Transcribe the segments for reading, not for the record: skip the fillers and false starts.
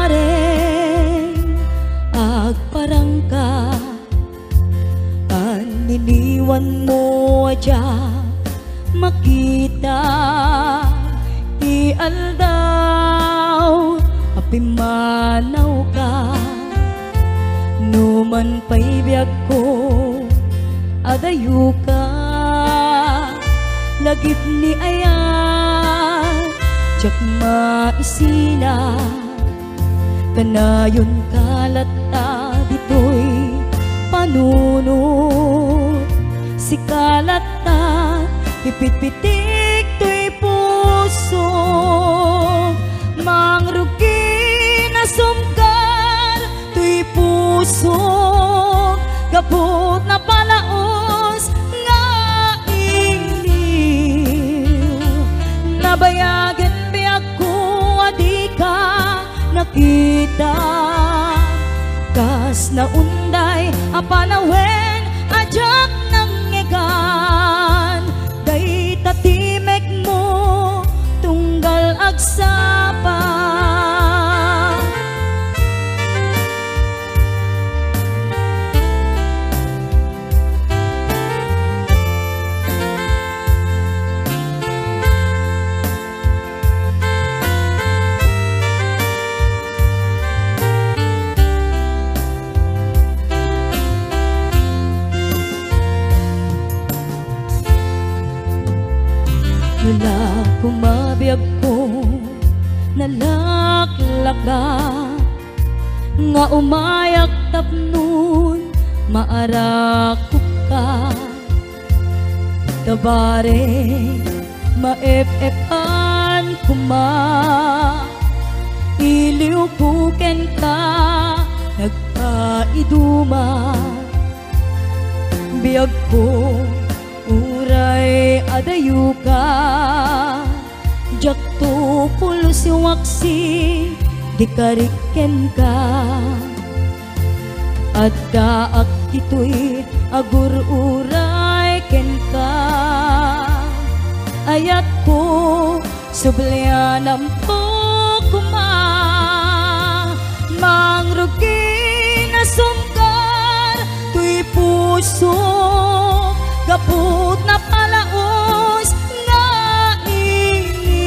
bareng agparangka aniniwan mo adya makita ti aldaw apimanaw ka numan pa'y biyag ko adayo ka lagip ni ayat jak maisina kanayon kalata dito'y panunod si kalata ipitpitik to'y puso mangrugi na sumkar to'y puso gabot na palaos nga iniw nabayagan biag ko adi ka nakita kas na unday apanawen ajak nang ngegan day tatimek mo tunggal agsapa wala kumabiyag ko nalaklaka nga umayak tapnon maarakop ka tabare maep-epan kuma iliw kuken ka nagpaiduma biyag ko uray adayu ka jakto pulo si waksi di kariken ka at daak ito'y agur uray ken ka ayat ko sublianam po kuma mangrugi na sumkar to'y puso gaput na palaos nga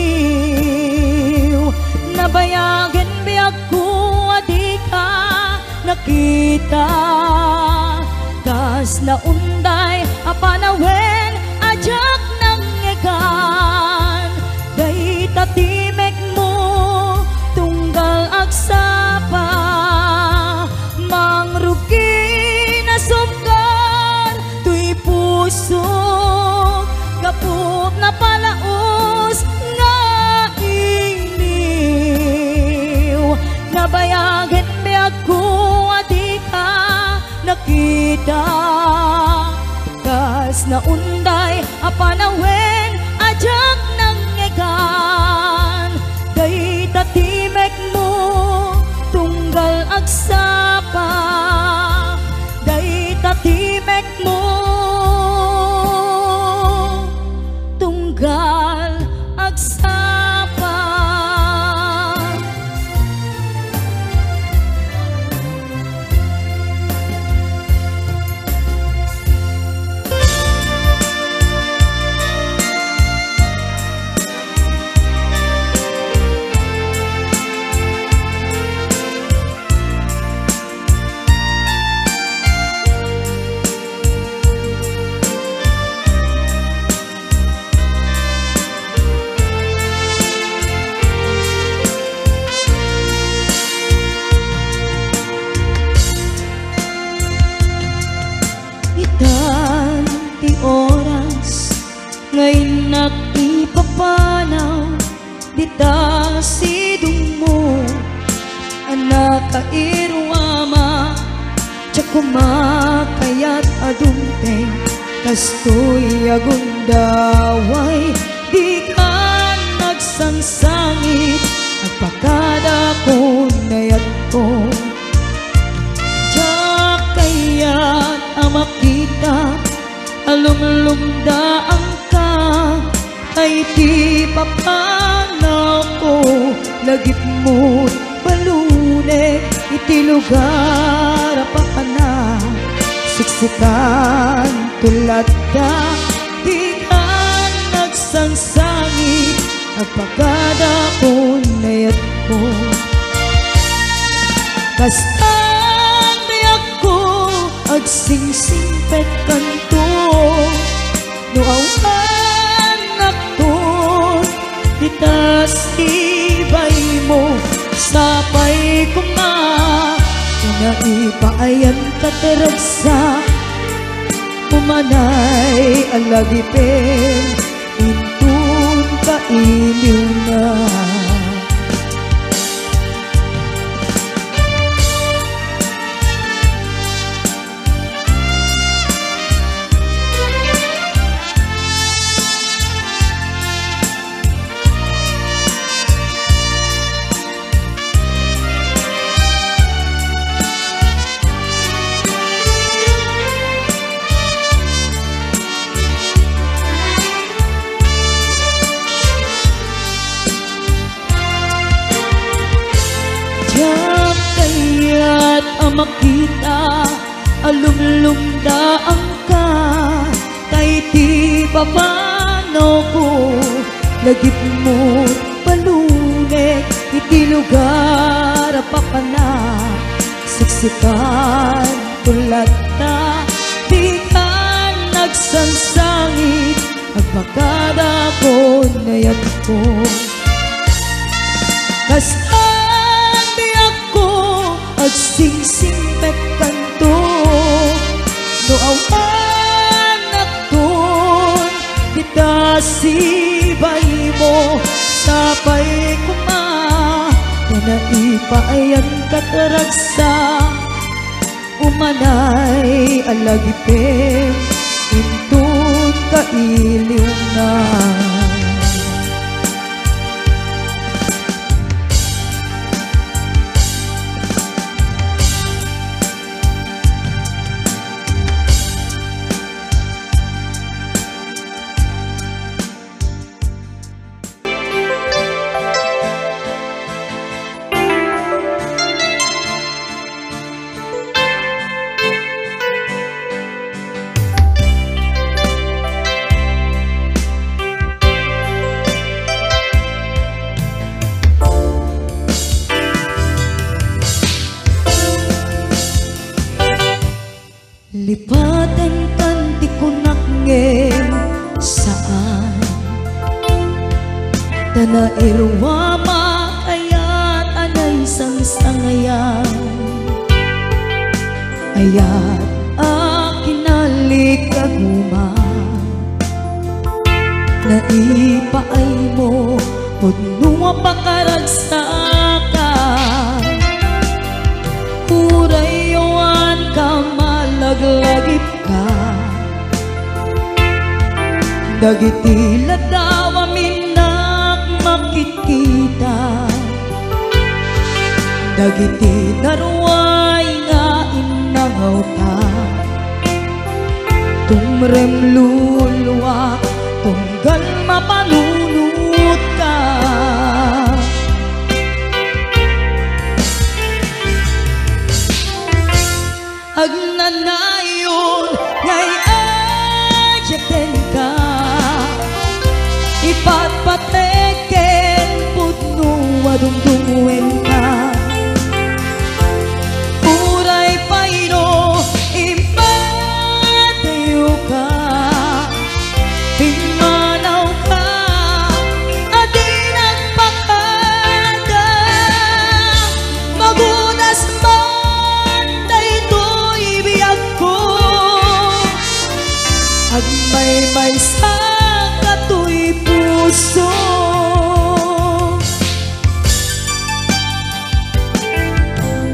iniw nabayagan biag ko adi ka nakita kas na unday apanawen ajak nang ngegan day tatimek mo tunggal agsapa mangrugi na sumkar to'y puso gapot na palaos nga iniw nabayagan biag ko adi ka nakita kas na unday apanawen ajak nang ngegan day tatimek mo tunggal agsapa day tatimek mo tunggal agsapa ngayon nakipapanaw dita sidong mo anak kairwama tsak kumakayat adumteng kastoy agundaway di ka nagsangsangit agpakada ko nayat ko tsak kayat amakita alumlumdaang ka ay di papanaw ko lagip mo't balong lugar pa na siksikan tulad ka, di ka nagsangsangit agpagada kunayat mo. Kastan biyak ko agsingsingpet kanto no awan nakton itas ibay mo sapay ko nga naipayan kataragsa umanay alagipin intun kailiw na. Makita alumlumdaan ka kay ti papano ko lagip mo palunek iti lugar pa na siksikan tulad ta di ka nagsangsangit agpagada ko nayat ko. Agsingsingpet kanto no awan nakton kita sibay mo sapay kuma na naipayan kataragsa umanay alagipin intun kailiw na. Lipatan kanti ko nakngem saan Tana irwa makayat anay sang-sangayan Ayat akinalikaguman Naipaay mo Pudnunga pakaragsakan Urayawan ka malaglagip ka Dagiti ladawa minak makikita Dagiti naruay nga inangaw ta Tumrem luluwa tunggal mapanunut ka Agnanayon ngay ayaten ka Ipatpateken putno adumdumuen ka Uray payno impatayo ka Pingmanaw ka adi nagpakada Magudas man daytoy biyag ko Agmay-may sa katoy puso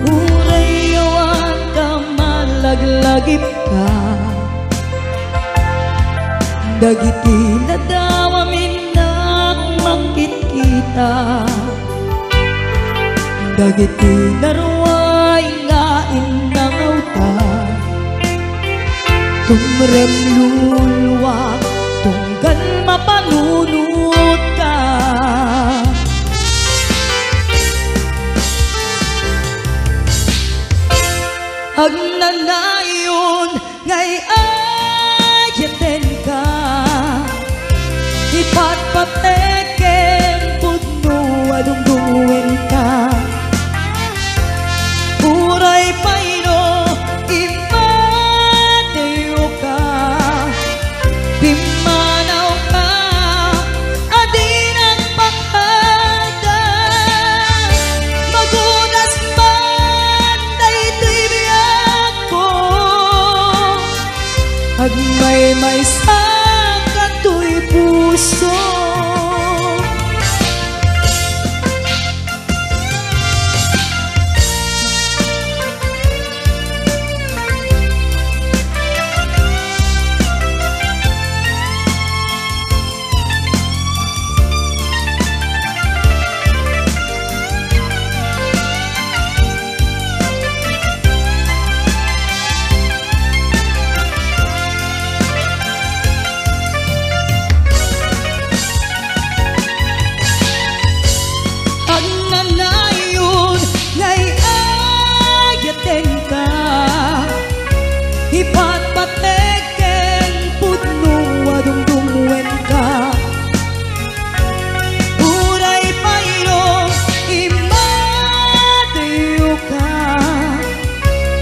Urayawan ka malaglagip ka Dagiti ladawa minak makikita Dagiti naruay nga inangaw ta Tumrem luluwa tunggal mapanunut ka Ag nanayon ngay ayaten ka, ipatpateken pudno adungduwen ka. Uray payno ipateyo ka, pimanaw ka adin ang pakada. Magunas man daytoy biyak ko, agmay sa katoy puso. Ipatpateken pudno adungdungwen ka, uray payno imadayo ka,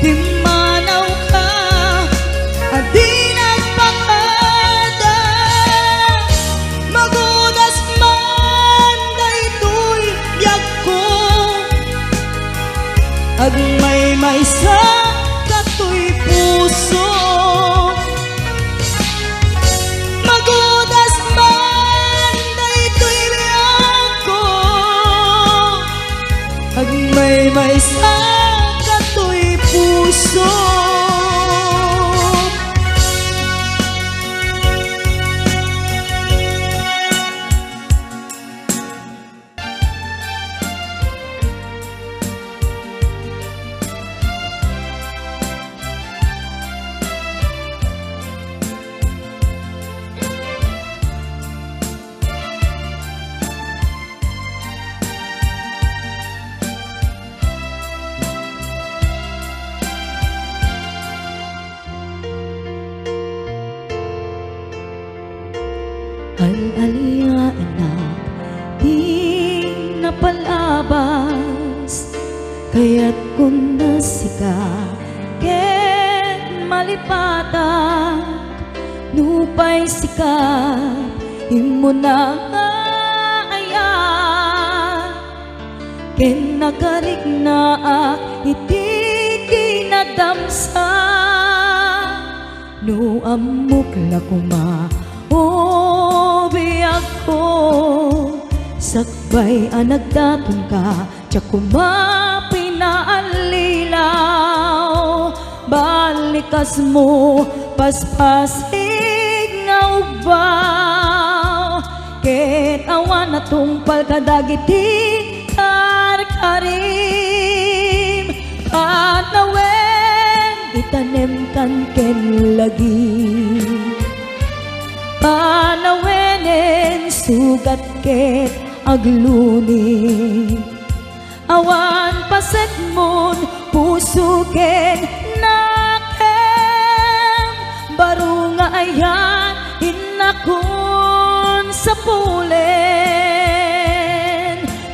pimanaw ka adin ang pakada. Magudas man daytoy biyak ko, agmay sa katoy puso. Magudas man daytoy biyak ko, agmay sa katoy puso. Al-alia anak, di napalabas, kaya't kung nasika, ken malipatak, nupay sika, imo na ayan, ken nagarik na iti kinadamsa, no amok lakuma. O biyak ko, sakbay anagdaton ka, tiyak kuma pinaalilaw. Balikas mo, paspasig nga ubaw, ket awan na tungpal kadagiti karkarim. Panawen, itanem kan ken lagi, panawenen sugat ket agluni. Awan paset mon puso ken nakem, baro nga ayan inakon sa pulen.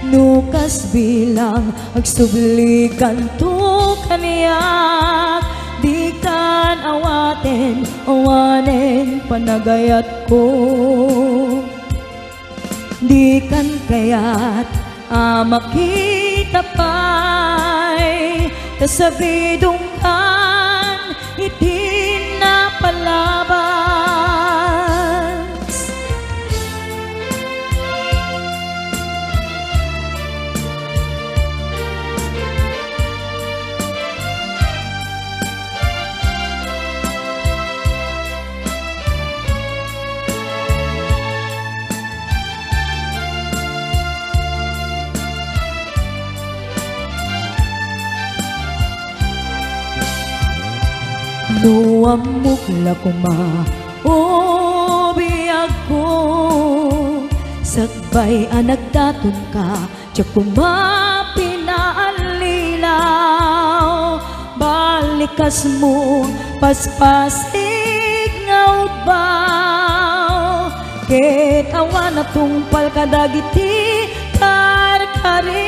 Nukas bilang agsublikan to kaniyak, di kan awaten awanen panagayat ko. Di kan kayat makita pa'y kasabidong kan iti na palabas. No amukla kuma o biyag ko, sakbay anagdaton ka, tiyak kuma pinaalilaw. Balik kas mo paspasig nga ubaw ket awan na tungpal kadagiti karkarim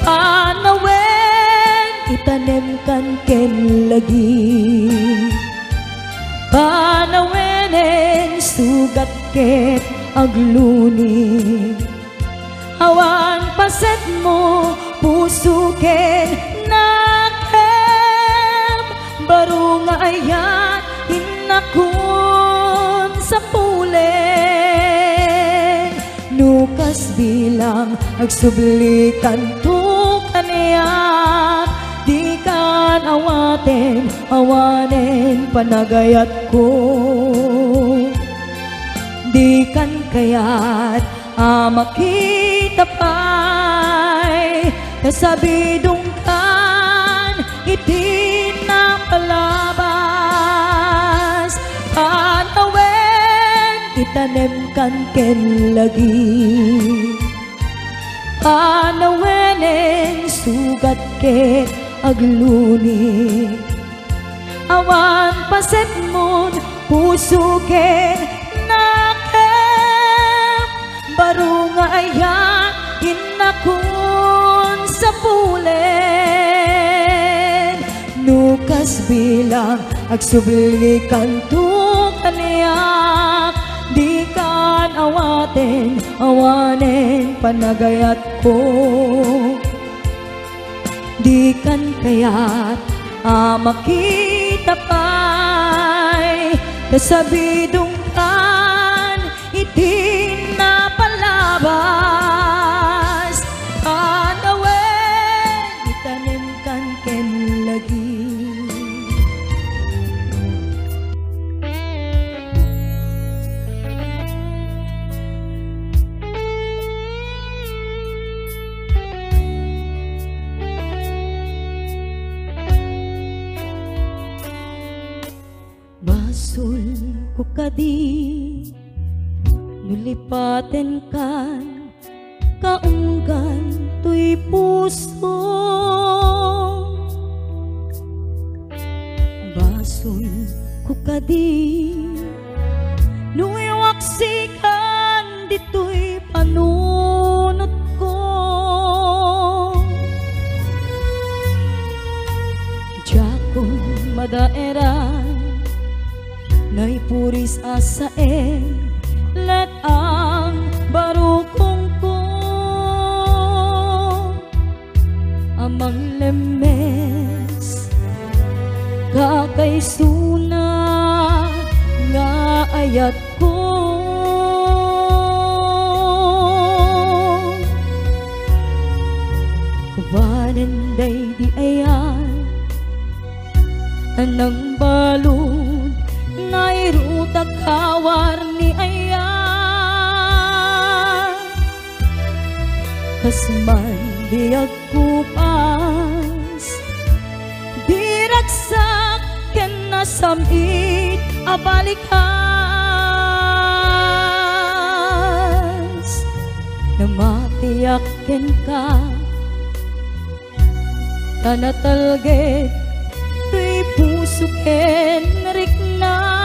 panawen itanem kan ken lagi panawenen sugat ket agluni awan paset mo puso ken nakem baru nga ayan inakon sa pulen nukas bilang agsublikan to kaniyak di kan awanen panagayat ko di kan kayat makita pa'y kasabidong kan iti na palabas panawen itanem kan ken lagi panawenen sugat ket agluni awan paset mon puso ken nakem baru nga ayan inakon sa pulen nukas bilang agsublikan to kaniyak di kan awanen panagayat ko di kan kayat makita pa'y kasabidong kan iti na palabas panawen itanem kan ken lagi basul ko kadi nulipaten kan kaunggan to'y puso basul ko kadi nuiwaksikan dito'y panunot ko jakon madaeran naipuris asaen let ang barukong ko amang lemes kakaisuna nga ayat ko kubanen day di ayan anang balon nairuta kawar ni ayan kasman di agkupas di ragsak ken nasamit abalikas namatiyak ken ka tanatalget to'y puso ken rikna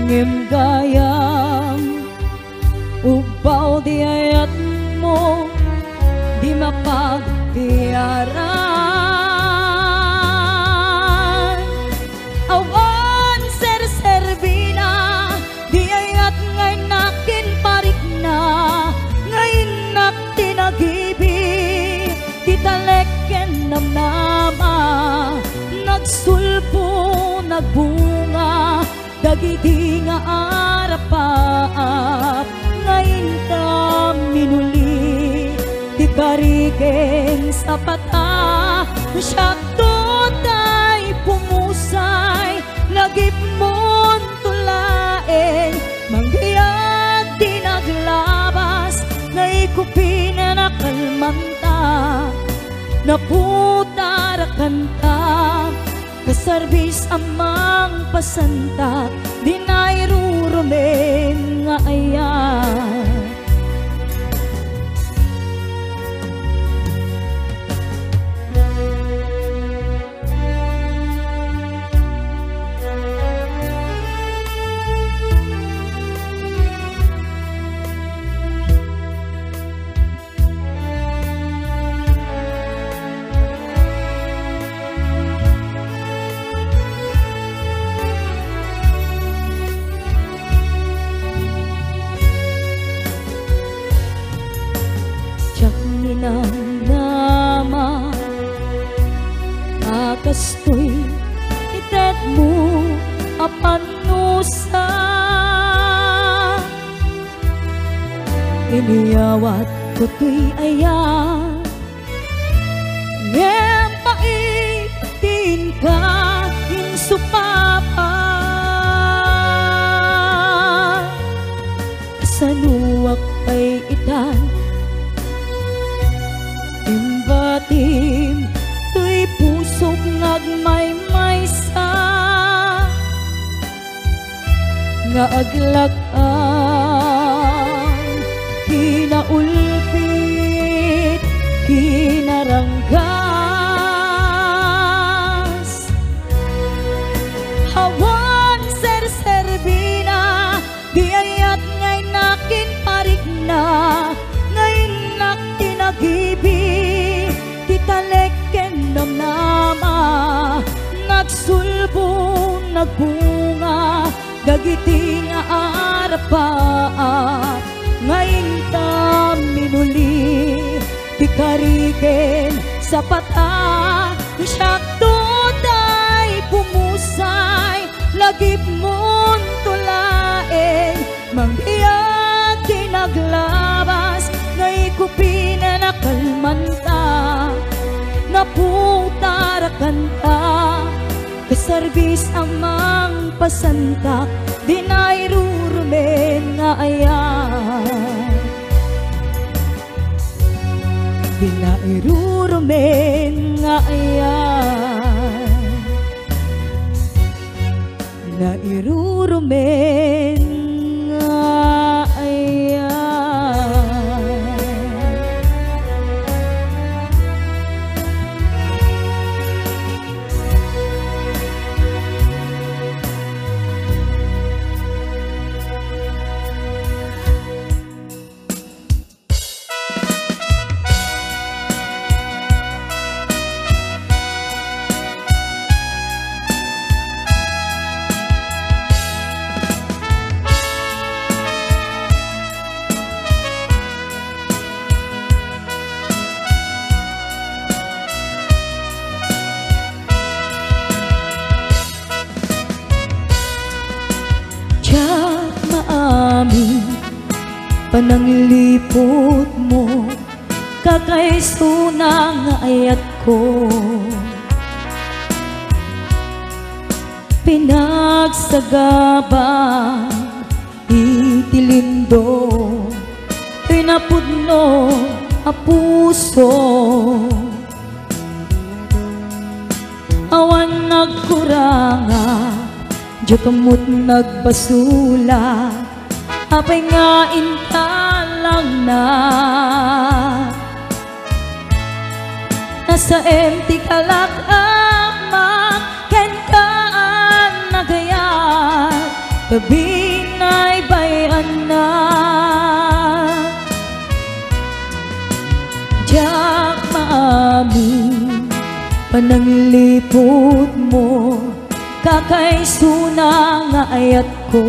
ngem gayam ubaw di ayat mo di mapagtiyaran awan ser-servina di ayat ngay nakin parik na ngayon nak tinagibi titaleken namnama nagsulpo nagbunga dagiti nga arapaap ngayon ka minuli di kariken sa pata siyakto tay pumusay nagipmon tulaen manggayag di naglabas naikupin na nakalmanta naputarakan ta kasarbis amang pasanta di nairurumen nga ayan pinamnama akastoy itet mo apanusa iniyawat ko tuy ayan ngem paitin ka insupapa sanuwak ay itan imbatim tuy pusog ngagmaymaysa nga aglakan kinaulpit kinaranggas hawan serserbina diayat ngay nakin parigna ngayon nakinagibi titaleken namnama nagsulbo nagbunga dagiti nga arapa ngayon ta minuli ti karigen sa pata siyak tutay pumusay lagip mon tulaen manghiyag kinaglabas ngay kupina na kalmanta naputarakan ta kasarbis amang pasantak dinairurumen nga ayan dinairurumen nga ayan dinairurumen nga ayan. Pananglipot mo kakaisuna nga ayat ko pinagsagabang itilindo pinapudno a puso awan nagkuranga diyakamot nagbasula apay nga intalang na nasa empty kalakama ken kaan nagayat gabi na'y bayan na diyak maamin pananglipot mo kakaisuna nga ayat ko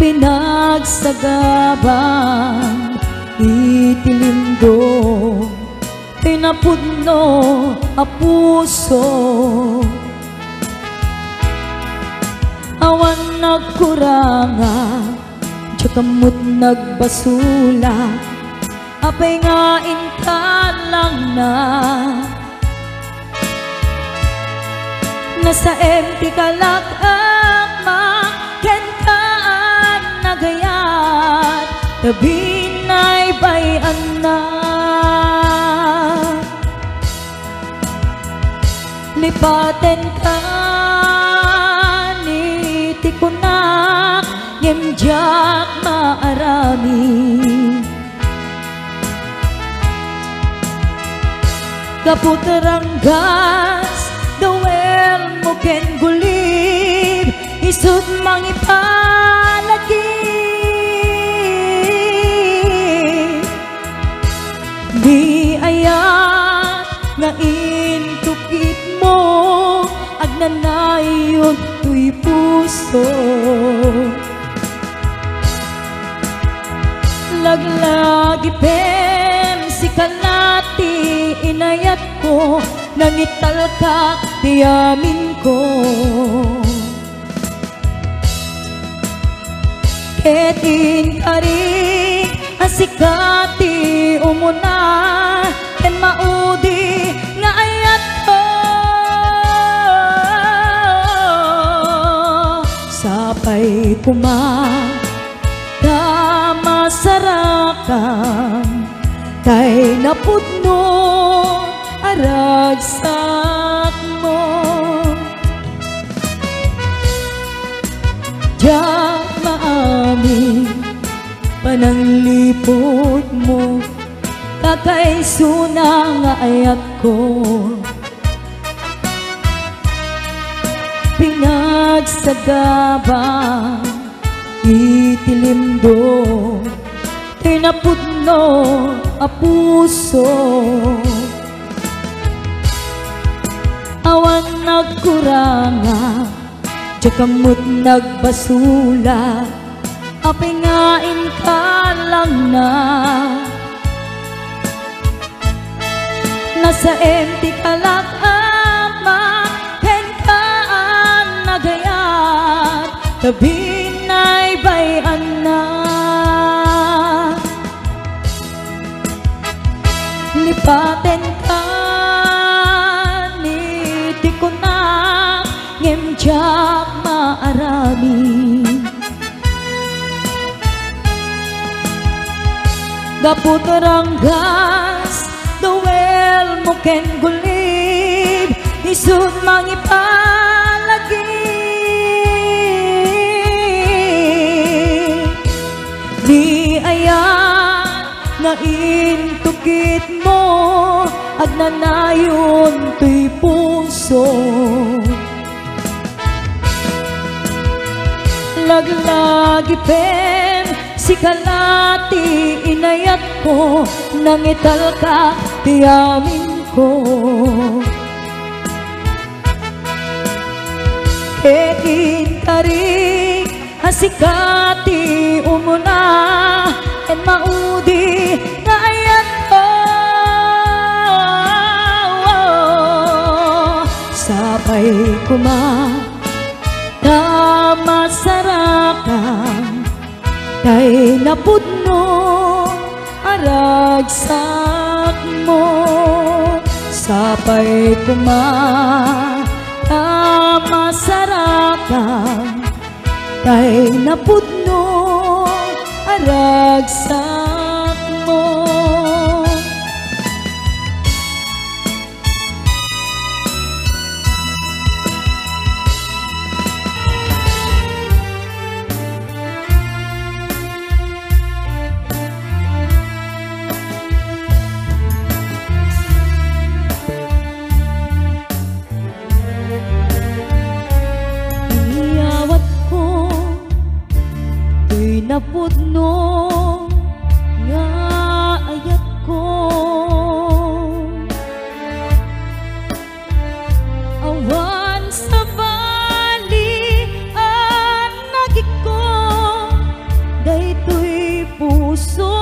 pinagsagabang itilindo pinapudno a puso awan nagkuranga diyakamot nagbasula apay nga intalang na nasa empty kalakama ken kaan nagayat tabi na'y bayan na lipaten ka ni tikunak ngem-jak maarami kaputeranggas dawel mo ken gulib isut mangipalagi di ayat nga intukit mo agnanayod tuy puso Naglagipem si kalati inayat ko, nangital ka tiyamin ko. Ketin kari asikati umuna, ken maudi nga ayat ko. Sapay kuma masarakan kay napudno aragsak mo. Diyak maami pananglipot mo, kakay suna nga ayat ko. Pinagsagabang itilimdo, tinapudno a puso. Awan nagkuranga, jakamot nagbasula, apingain ka lang na. Nasa empty kalak ama, ken ka nagayat, tabi na'y bayan na. Lipaten ka niti ko na, ngemjak maarami. Gaput ranggas, dawel mo ken gulib, isut mangipalagi. Di ayan na intukit mo, agnanayon to'y puso. Laglagipem si kalati inayat ko, nangital ka tiyamin ko. Kekin kari asikati umuna, en maudi nga ayat ko. Sabay kuma na masarakan kay napudno aragsak mo. Sabay kuma na masarakan kay napudno aragsak mo. Iniyawat ko to'y napudno nga ayat ko. Awan sa bali ang nagik ko, daytoy puso.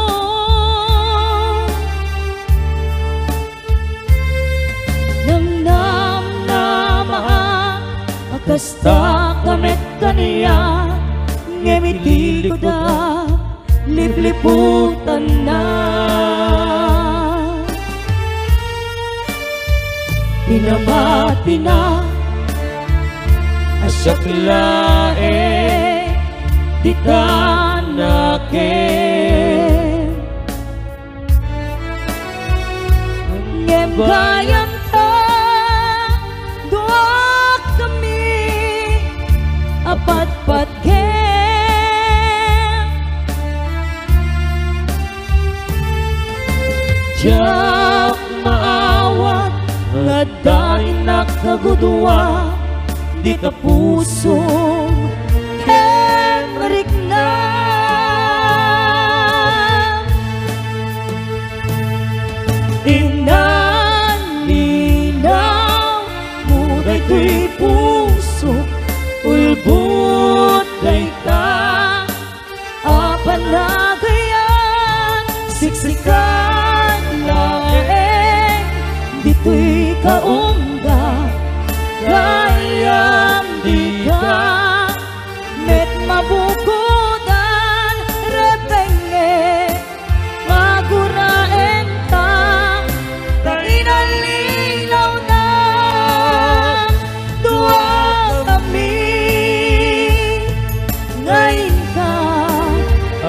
Nang namnamaan akasta kamet kaniya, ngemiti ko da lipliputan na. Pinamati na asyak lae di ka nakin, ngem gayam ta duak kami apat-pat ken. Diyak maawat nga dahil nakagudwa, di ka puso ken marikna. Inaninaw mo daytoy puso, ulbut day ka apanagayan. dito'y kaungga gayam di ka met mabukudan repenge maguraen ka kainalinaw na dua kami ngayon ka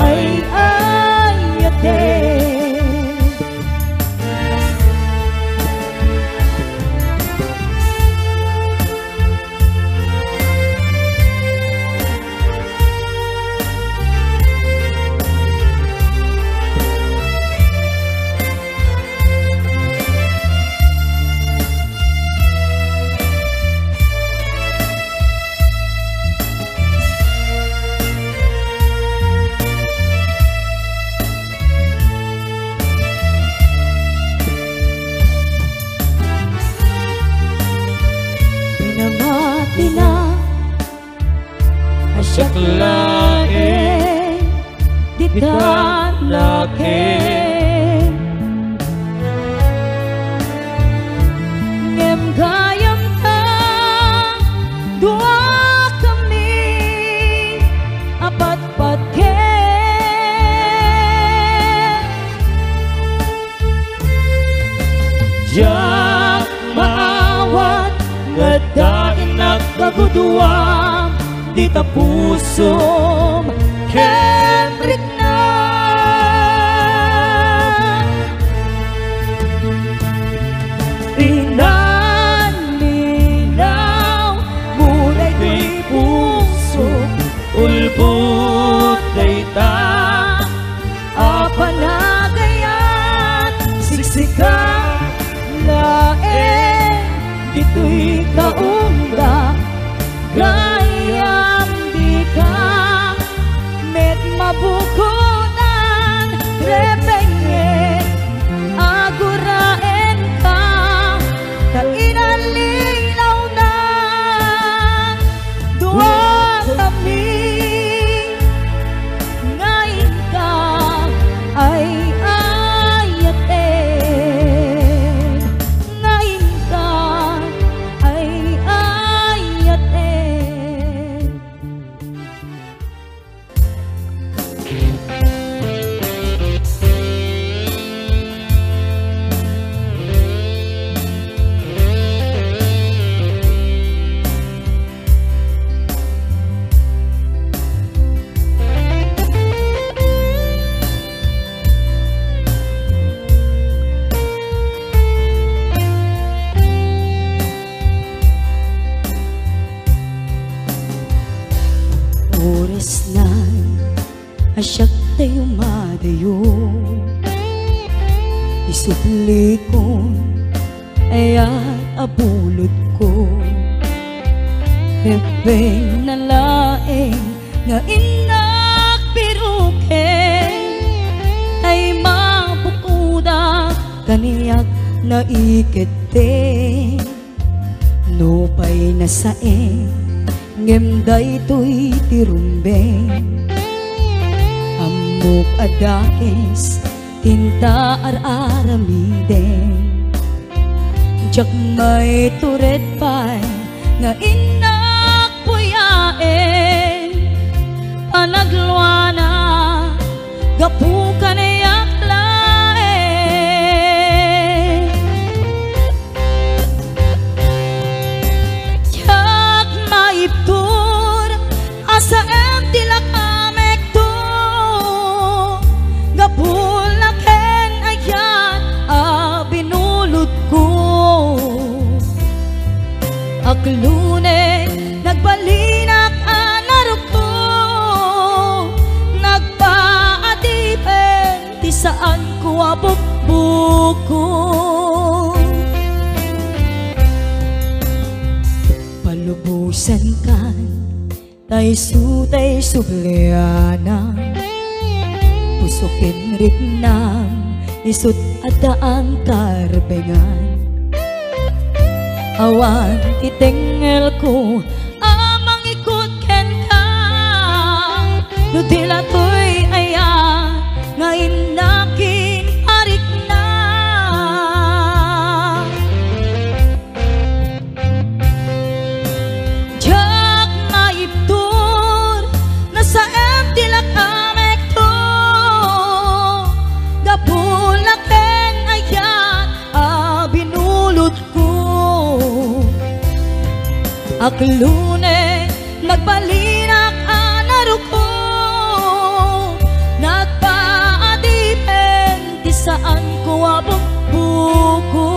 ay ayate. Asyaklaan di tanakin ngem gayam ta dua kami apat patken jak maawat ngadain nagkaguduam di tapusom Henrik na inaninaw mulay di puso ulbut dayta apanagayan siksikan laeng dito'y kaungga gayam di ka met mabukunan repenge aguraen ka kainalinaw na dua kami ngayon ka ay ayate ngayon ka ay ayate. Oras na asyak tayo madayo isupli ko ayat abulod ko repeng na laeng nga inak piruken ay mabukuda kaniyak na ikete nupay na saeng ngem daytoy tirumbeng amok adakes tinta ar-aramiden jak may turet pay nga inak puyaen panagluana gapukan yak laen jak maiptur asa em tilakamek to gapulaken ayan binulot ko aklune nagbalinak anarok ko nagpaadipen ti saan ko abukbuko palubusan kan tay sutay subliana pusukin riknam isut adaan karbengan awan titengel ko amang ikut ken ka nutila to'y ayan ngayon nakin arik na Aklune nagbalinak anaruko, nagpaadipen ti saan ko abukbuko.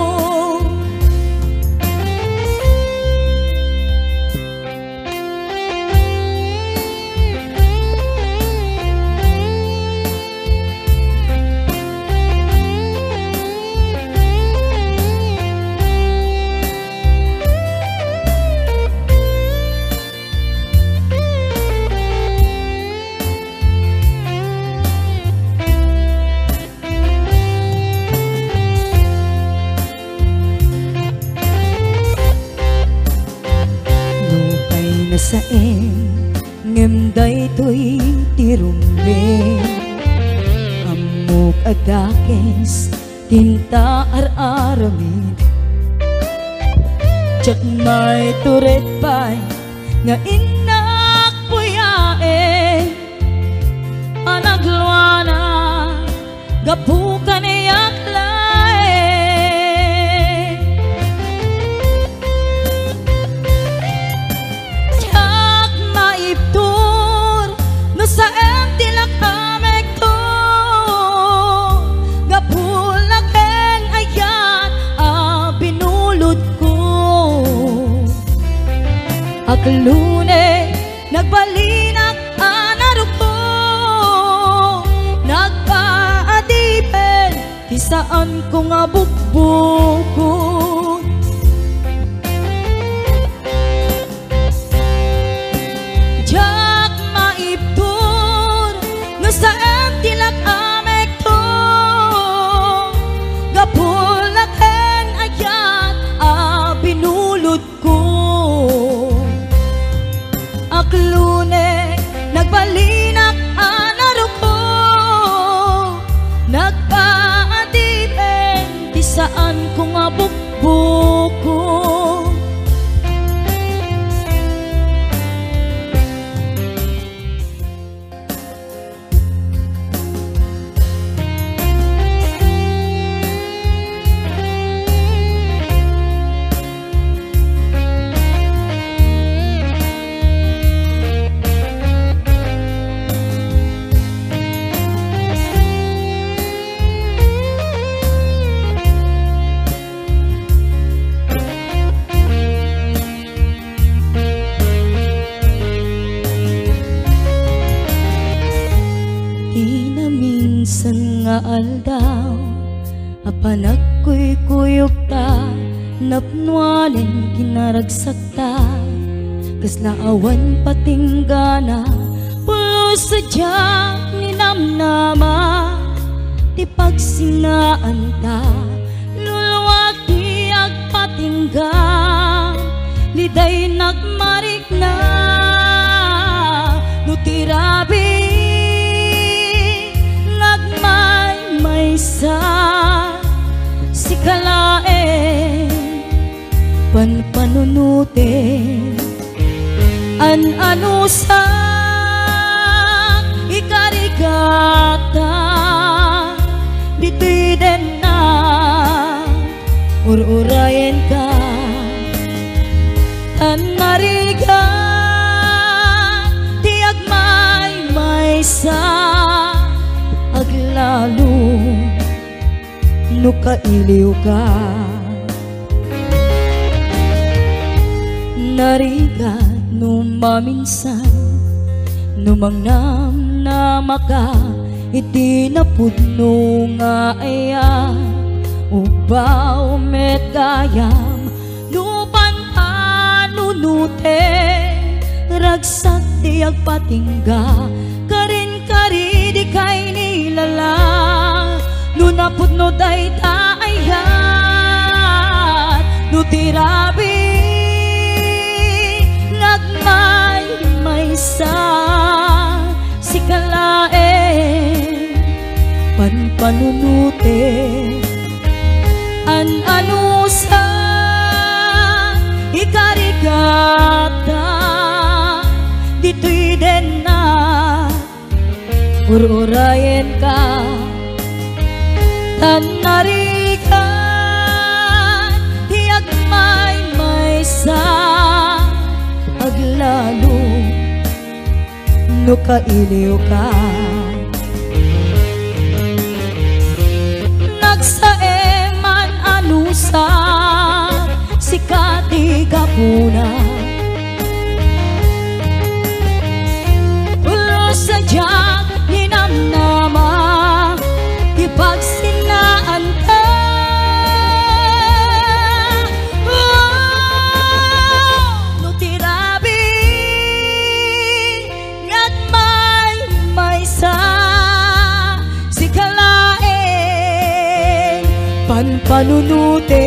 Saen ngemday to'y tirumbe, amok agakes tinta ar-aramid, tsak na'y turet pa'y nga inak puyae, anagluana gapukan iyak lae. Sa tilak amek to gapulaken ayat binulod ko. Aklune nagbalinak anaruko, nagpaadipen ti saan ko nga bukbukon. Saan tilak amek to gapulaken ayat binulod ko. Aklune nagbalinak anaruko, nagpaadipen ti saan ko nga bukbukon. Minsan nga aldaw apan agkuy-kuyog ta, napnualen kinaragsak ta, kaslaawan patinggana pulos sadyak ni namnama, ti pagsinaan ta luluwag ti agpatingga, liday nagmarik na no tirabi sa sikalae panpanunute ano sa ikarigata, dito'y din na ururayan ka tanariga tiag may sa aglalo no kailiw ka. Nariga no maminsan no mangnam na maka iti napudno nga aya ubaw met gayam no pananunute ragsak ti agpatingga karin kari di kay nilala no napudno day taayat no tirabi nagmay sa sikalae panpanunute ano sa ikarigata, dito'y din na ururayan ka tanarikan tiag may sa no kailiw ka. Nagsaeman anusa sikati kapuna, ulo sa diyak ninamnama ipagsinaan ka. Panunutin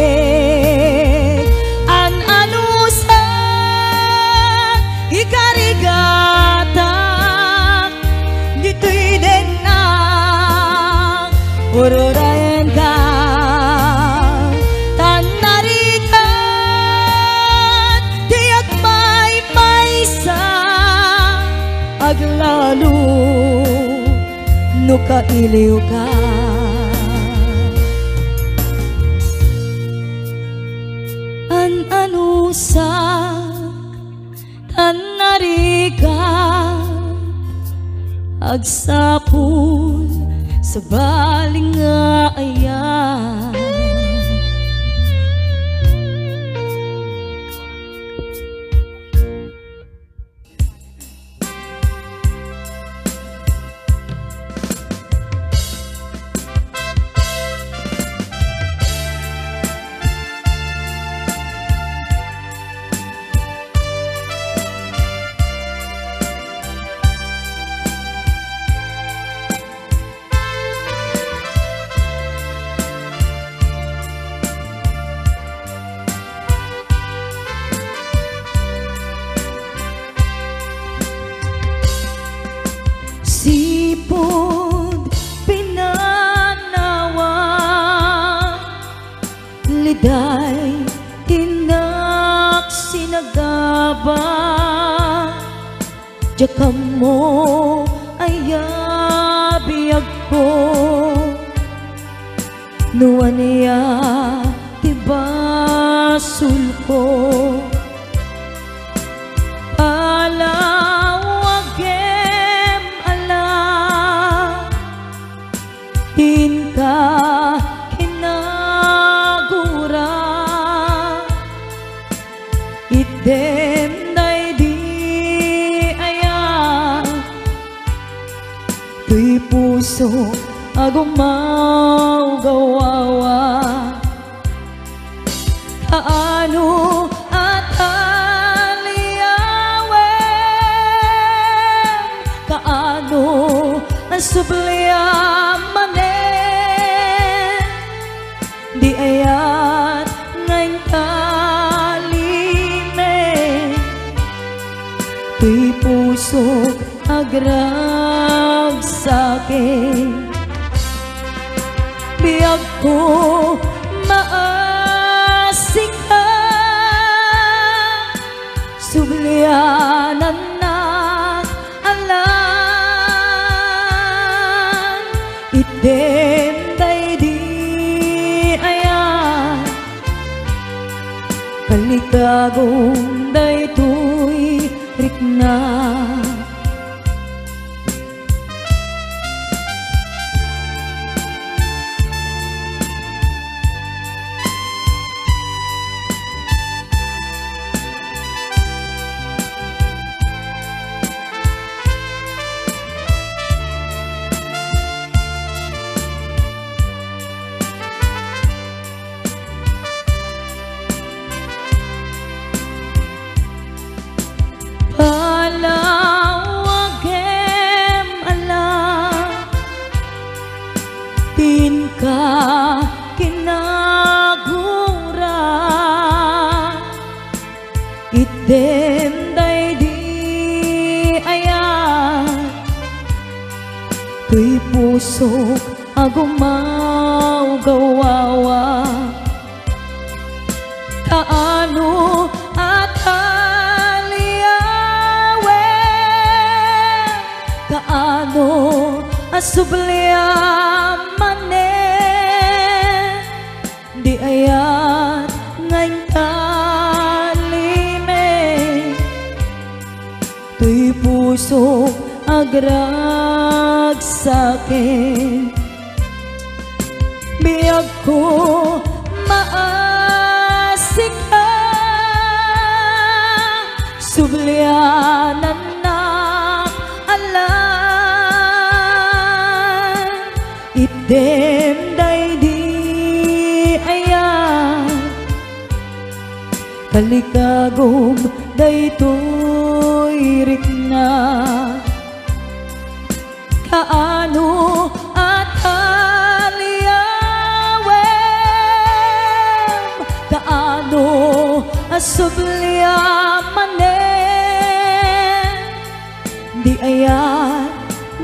ang anusan ikarigata dito'y din na ururayan ka tanarikat tiyak may maysa aglalo no kailiw ka. Anusa tanarikat agsapul sa balingayan. Sipod pinanawa liday tinak sinagaba jakam mo ayabiyag ko nuwan niya tibasul ko ka kinagura idem day di ayan tuy puso agumaw gawawa kaano at aliyawen kaano ang subliyaman di ayat ngayon kalime tuy puso agrag sa'kin biyag ko maasing ka sublianan na alam item day di kalikagong daytoy rikna ka kinagura item day di ayan tuy puso agumaw gawawa kaano at aliyawen kaano asubliyaman di ayat ngayon kalime tuy puso agrag sakin. Biyag ko maasik ka, sublianan na alam. Item day di ayan, kalikagom day to'y rikna. Kaano at aliyawem, kaano asubliamanen. Di ayan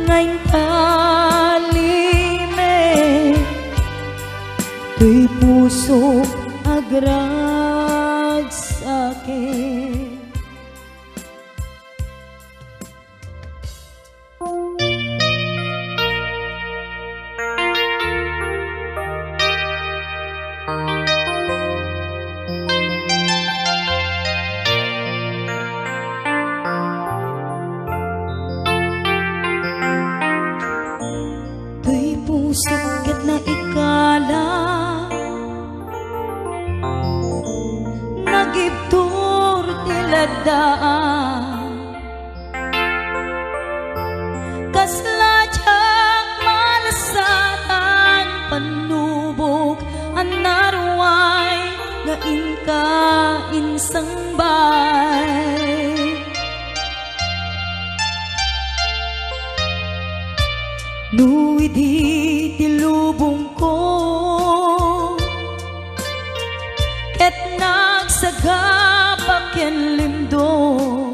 ngayon kalime, to'y puso agrag sakin. To'y puso ket na ikala, nagibtur tiladaan. Kasladyak malasatan, panubok anarway, nga inka insang bay. Nuidi tilubong ko, ket nagsagabak ken lindo.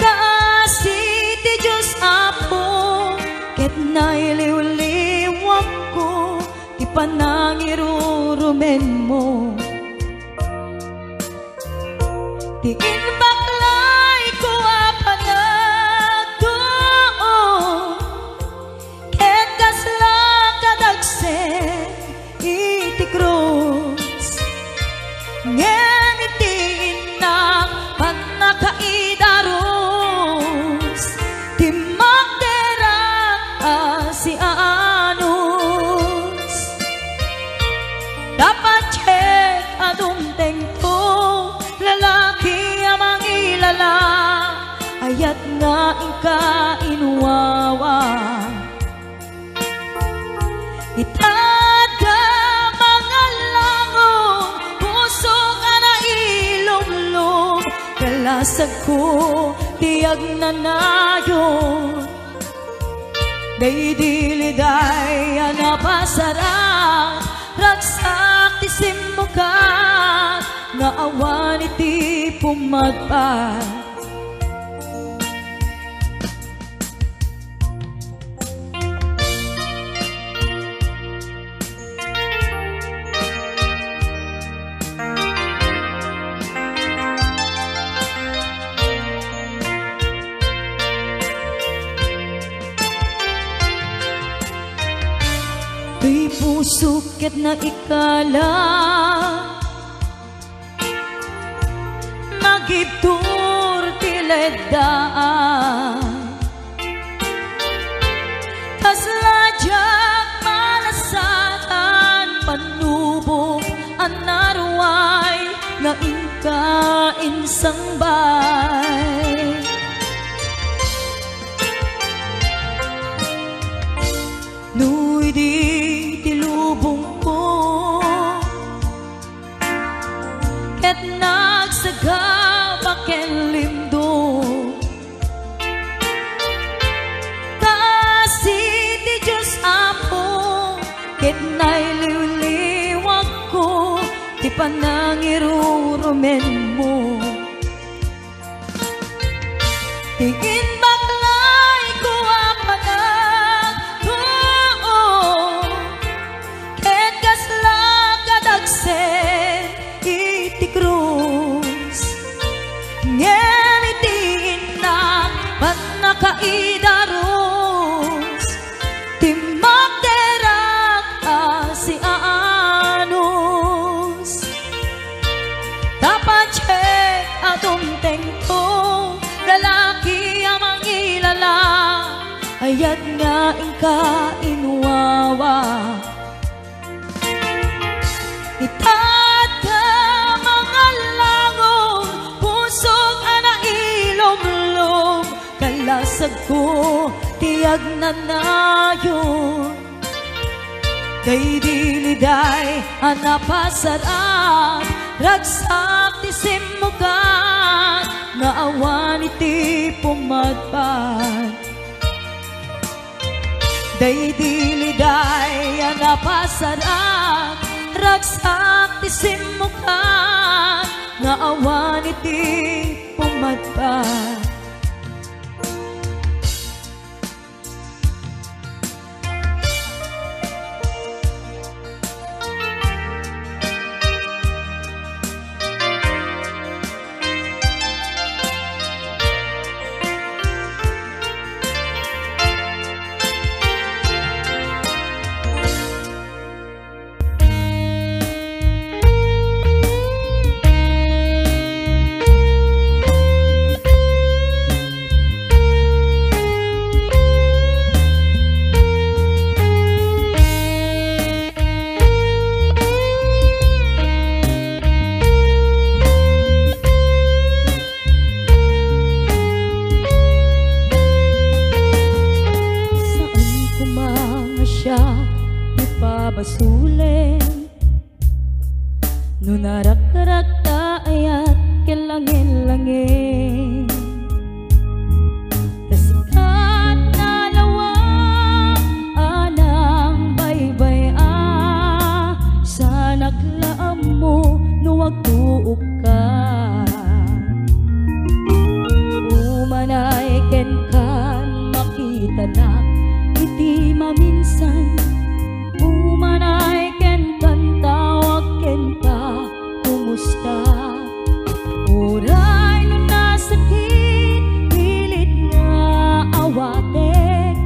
Kaasi ti Diyos Apo, ket nailiw-liwak ko, ti panangirurumen mo. Ti inbaklay ko apanagdo, ket kasla kadagsen iti krus. Ngem iti inak panakaidarus, ti magderang si anus. Dapat check adumteng to, lalaki amang ilala, ayat nga ingka inuwawa. Itada mga langon, puso nga na ilumlum, kalasag ko tiyag na nayon. Day diliday napasarap, ragsak ti simukat, nga awan iti pumadpat. To'y puso ket na ikala, nagibtur tiledaan. Kasladyak malasatan, panubok anarway, nga inka insang bay. Nuidi tilubong ko, ket nagsagabak ken lindo. Kaasi ti Diyos Apo, ket nailiw-liwak ko, ti panangirurumen mo. Tingin baklay ko apanagdo, ket kasla kadagsen iti krus. Ngem iti inak panakaidarus, ti magderang si anus. Dapat inwawa. Itat ka mga langon, pusog ana ilom-lom, kalasag ko tiyag na nayon. Kay diliday anapasarap, ragsak ti simugan, nga awan iti pumadpad. Day diliday anapasarap, ragsak ti simugan, nga awan iti pumadpad. Ipabasulen no narak-rak ayat kelangin-langin, kasikat na lawak anang baybay sa naglaam mo no wagtuok ka. Umanay ken kan makita na iti maminsan, umanay ken kan tawag ken ka kumusta. Uray no nasakit pilit nga awatek,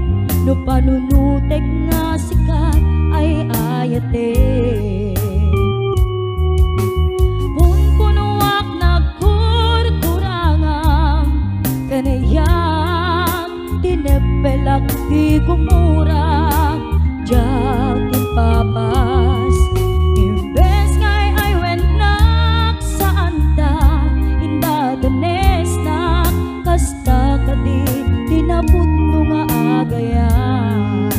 no panunutek nga sikat ay ayate. Punpunuak nagkurkurangang kanayang tinepelak di kumurang jagin papas. Imbes ngay ay wenak saan ta indadanes na kasta ka di tinabot no nga agayan.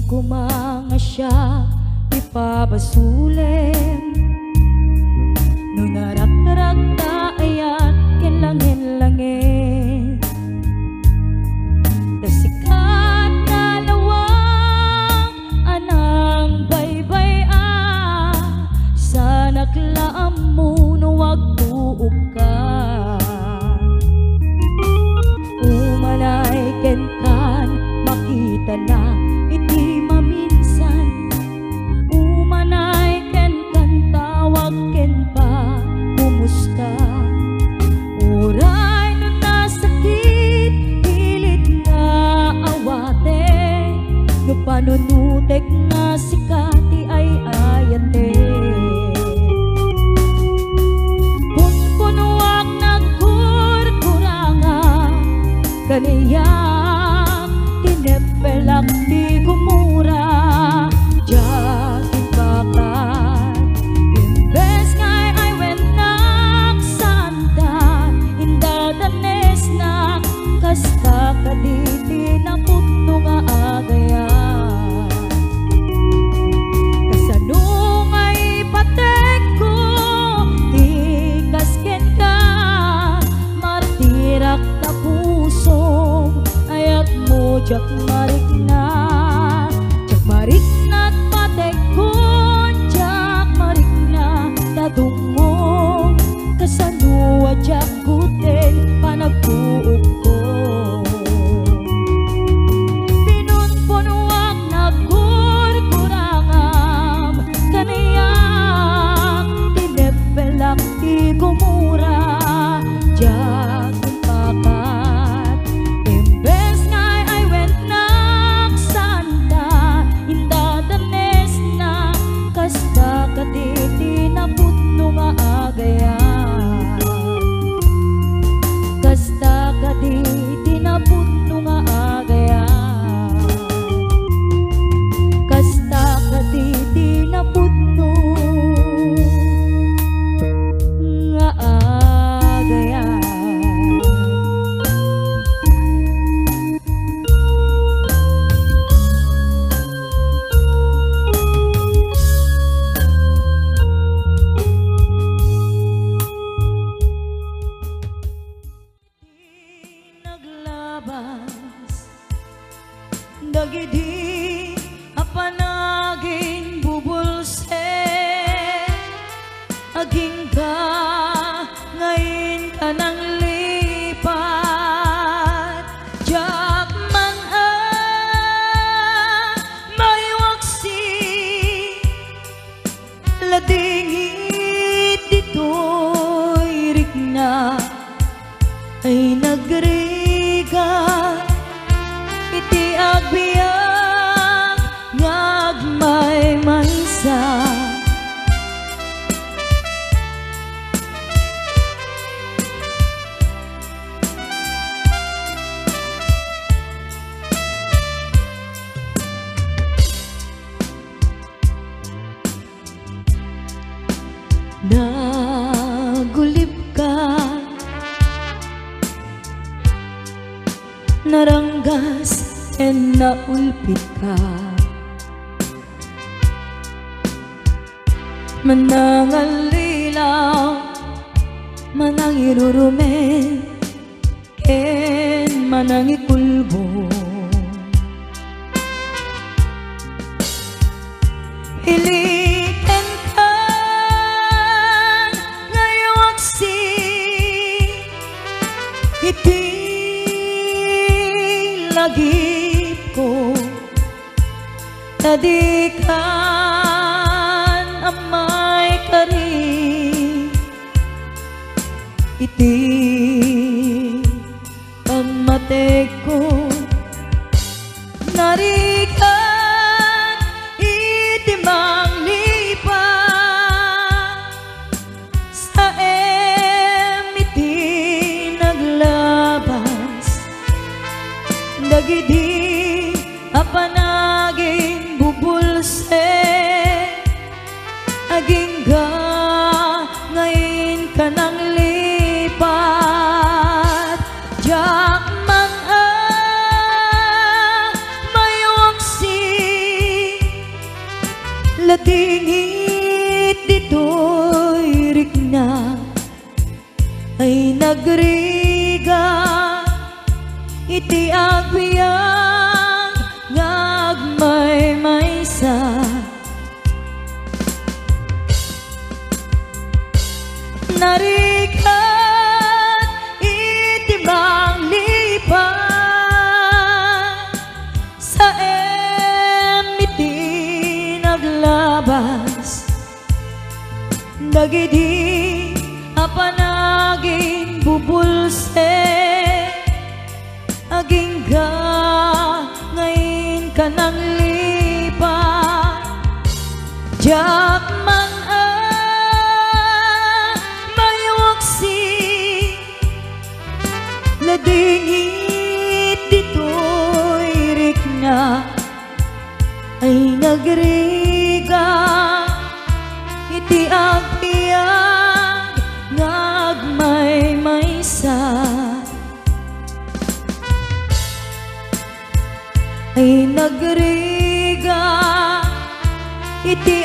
Kumanga siya ipabasulen no narak-rak ayat kelangin-langin, kasikat na lawak anang baybay sa naglaam mo no wagtuok ka. Umanay ken kan makita na iti maminsan, umanay ken kan tawag ken pa kumusta. ngagmay maysa. Nagulib ka, naranggas and naulpit ka, manangalilaw, manangirurumen, ken manangikulbo. Iliken ka ngayong aksi, iti lagip ko, tadikan amay kari, iti pagmateg ko, narikan iti manglipa, sa iti naglabas, dagidi apanaging bubulse, aging ga ngayon ka nang lipat, jak mang mayuaksi, ladingit dito'y rikna, ay nagriga, iti agwiyang ngagmay maysa. Narikan iti manglipat, sa iti naglabas, dagidi apanaging bubulse, aging ga ngayon ka nang lipat, jak man mayuaksi, ladingit dito'y rikna, ay nagriga, iti agpiyag ngagmay maysa, ay nagriga, iti